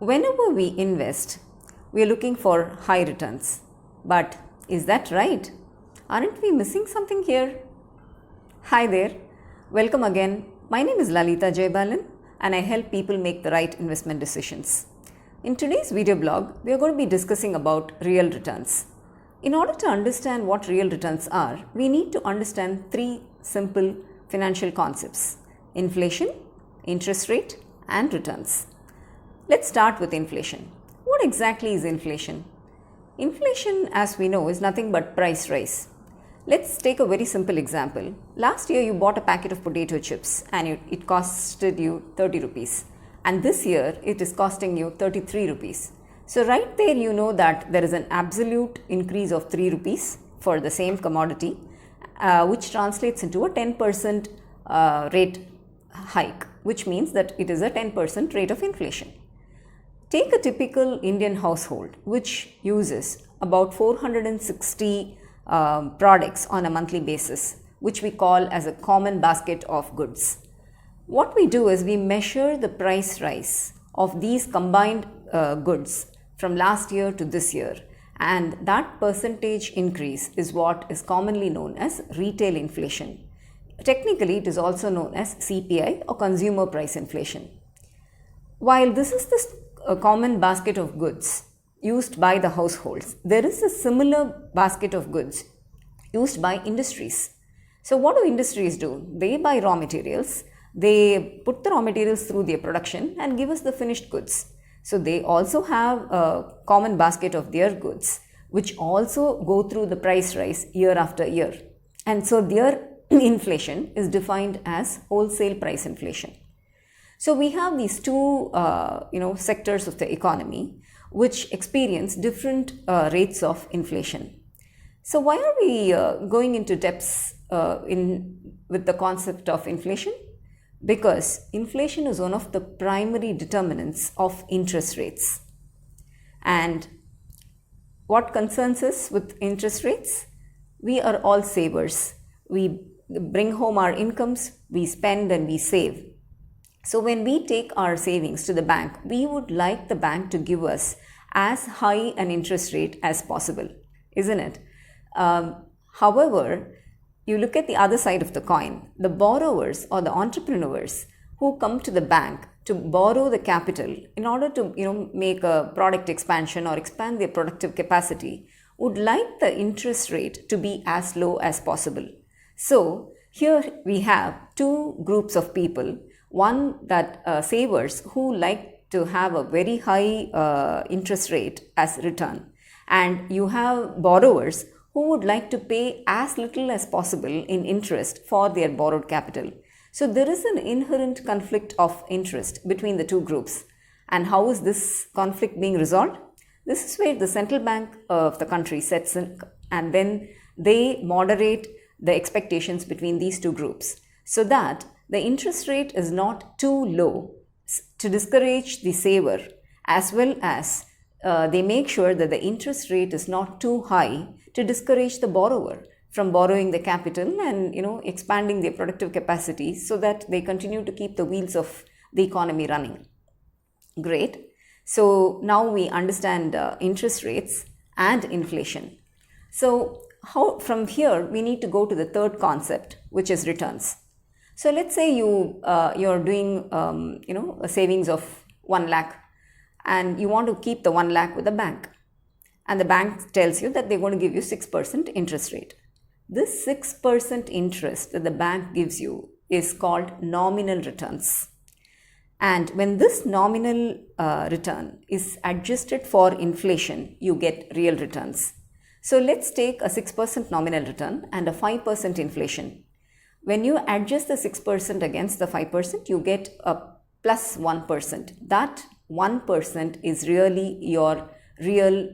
Whenever we invest, we are looking for high returns. But is that right? Aren't we missing something here? Hi there. Welcome again. My name is Lalitha Jayabalan and I help people make the right investment decisions. In today's video blog, we are going to be discussing about real returns. In order to understand what real returns are, we need to understand three simple financial concepts: inflation, interest rate, and returns. Let's start with inflation. What exactly is inflation? Inflation, as we know, is nothing but price rise. Let's take a very simple example. Last year you bought a packet of potato chips and it costed you 30 rupees. And this year it is costing you 33 rupees. So right there you know that there is an absolute increase of 3 rupees for the same commodity, which translates into a 10% rate hike, which means that it is a 10% rate of inflation. Take a typical Indian household which uses about 460 products on a monthly basis, which we call as a common basket of goods. What we do is we measure the price rise of these combined goods from last year to this year, and that percentage increase is what is commonly known as retail inflation. Technically, it is also known as CPI or consumer price inflation. While this is a common basket of goods used by the households, there is a similar basket of goods used by industries. So what do industries do? They buy raw materials, they put the raw materials through their production and give us the finished goods. So they also have a common basket of their goods, which also go through the price rise year after year. And so their inflation is defined as wholesale price inflation. So we have these two sectors of the economy which experience different rates of inflation. So why are we going into depths with the concept of inflation? Because inflation is one of the primary determinants of interest rates. And what concerns us with interest rates? We are all savers. We bring home our incomes, we spend and we save. So when we take our savings to the bank, we would like the bank to give us as high an interest rate as possible, isn't it? However, you look at the other side of the coin, the borrowers or the entrepreneurs who come to the bank to borrow the capital in order to make a product expansion or expand their productive capacity would like the interest rate to be as low as possible. So here we have two groups of people. One, that savers who like to have a very high interest rate as return, and you have borrowers who would like to pay as little as possible in interest for their borrowed capital. So there is an inherent conflict of interest between the two groups. And how is this conflict being resolved? This is where the central bank of the country sets in, and then they moderate the expectations between these two groups so that the interest rate is not too low to discourage the saver, as well as they make sure that the interest rate is not too high to discourage the borrower from borrowing the capital and expanding their productive capacity so that they continue to keep the wheels of the economy running. Great. So now we understand interest rates and inflation. So from here we need to go to the third concept, which is returns. So let's say you're doing a savings of 1 lakh and you want to keep the 1 lakh with the bank, and the bank tells you that they're going to give you 6% interest rate. This 6% interest that the bank gives you is called nominal returns. And when this nominal return is adjusted for inflation, you get real returns. So let's take a 6% nominal return and a 5% inflation. When you adjust the 6% against the 5%, you get a plus 1%. That 1% is really your real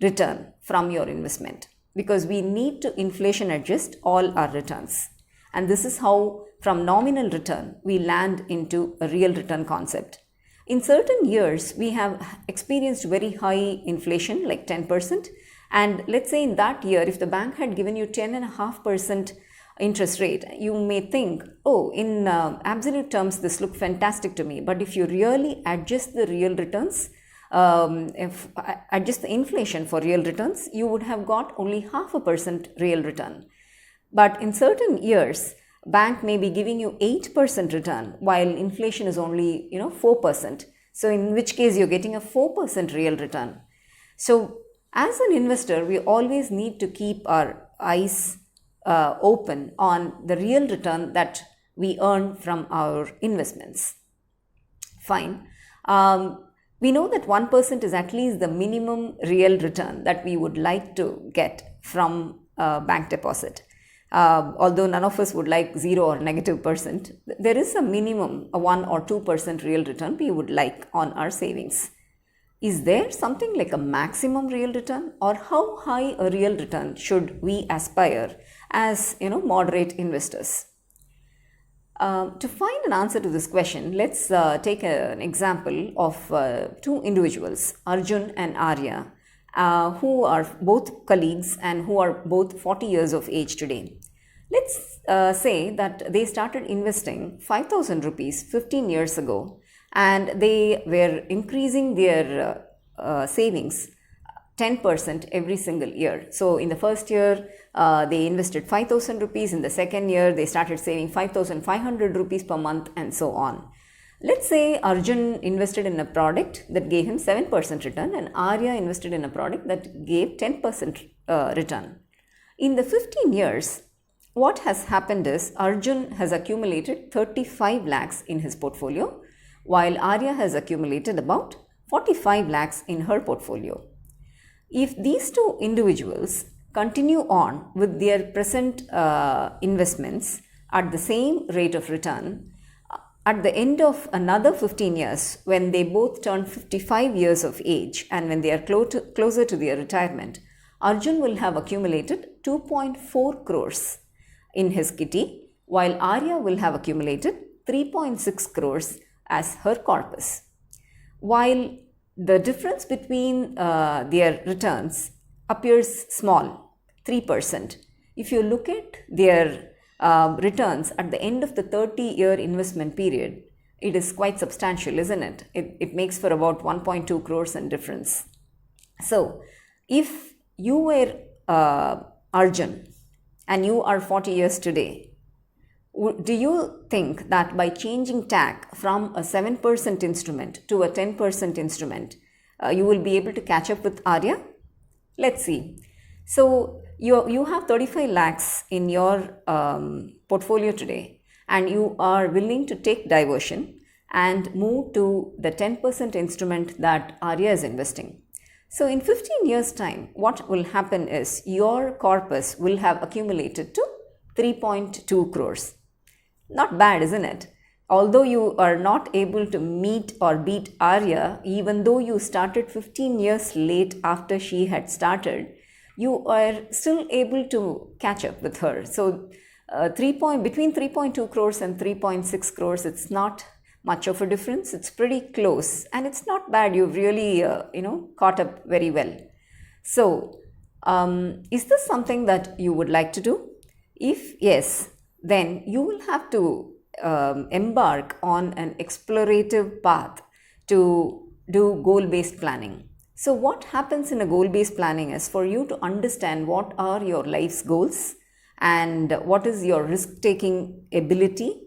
return from your investment, because we need to inflation adjust all our returns. And this is how from nominal return we land into a real return concept. In certain years, we have experienced very high inflation like 10%. And let's say in that year, if the bank had given you 10.5% interest rate, you may think, oh, in absolute terms, this looked fantastic to me. But if you really adjust the real returns, if adjust the inflation for real returns, you would have got only 0.5% real return. But in certain years, bank may be giving you 8% return while inflation is only 4%. So in which case you're getting a 4% real return. So as an investor, we always need to keep our eyes open on the real return that we earn from our investments. Fine. We know that 1% is at least the minimum real return that we would like to get from a bank deposit. Although none of us would like 0 or -%, there is a minimum, a 1 or 2% real return we would like on our savings. Is there something like a maximum real return, or how high a real return should we aspire as moderate investors? To find an answer to this question, let's take an example of two individuals, Arjun and Arya, who are both colleagues and who are both 40 years of age today. Let's say that they started investing 5,000 rupees 15 years ago, and they were increasing their savings 10% every single year. So in the first year, they invested 5,000 rupees. In the second year, they started saving 5,500 rupees per month, and so on. Let's say Arjun invested in a product that gave him 7% return, and Arya invested in a product that gave 10% return. In the 15 years, what has happened is Arjun has accumulated 35 lakhs in his portfolio, while Arya has accumulated about 45 lakhs in her portfolio. If these two individuals continue on with their present investments at the same rate of return, at the end of another 15 years, when they both turn 55 years of age and when they are closer to their retirement, Arjun will have accumulated 2.4 crores in his kitty, while Arya will have accumulated 3.6 crores as her corpus. While the difference between their returns appears small, 3%, if you look at their returns at the end of the 30-year investment period, it is quite substantial, isn't it? It makes for about 1.2 crores in difference. So, if you were Arjun and you are 40 years today, do you think that by changing tack from a 7% instrument to a 10% instrument, you will be able to catch up with Arya? Let's see. So, you have 35 lakhs in your portfolio today, and you are willing to take diversion and move to the 10% instrument that Arya is investing. So in 15 years time, what will happen is your corpus will have accumulated to 3.2 crores. Not bad, isn't it? Although you are not able to meet or beat Arya, even though you started 15 years late after she had started, you are still able to catch up with her. So between 3.2 crores and 3.6 crores, it's not much of a difference. It's pretty close, and it's not bad. You've really caught up very well. So is this something that you would like to do? If yes, then you will have to embark on an explorative path to do goal-based planning. So what happens in a goal-based planning is for you to understand what are your life's goals and what is your risk-taking ability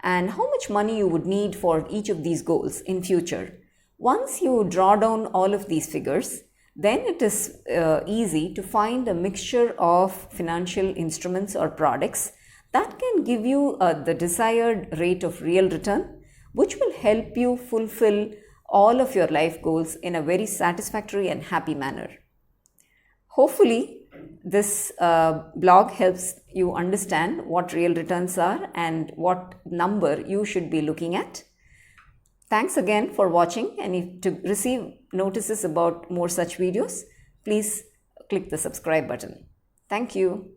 and how much money you would need for each of these goals in future. Once you draw down all of these figures, then it is easy to find a mixture of financial instruments or products that can give you the desired rate of real return, which will help you fulfill all of your life goals in a very satisfactory and happy manner. Hopefully, this blog helps you understand what real returns are and what number you should be looking at. Thanks again for watching, and if to receive notices about more such videos, please click the subscribe button. Thank you.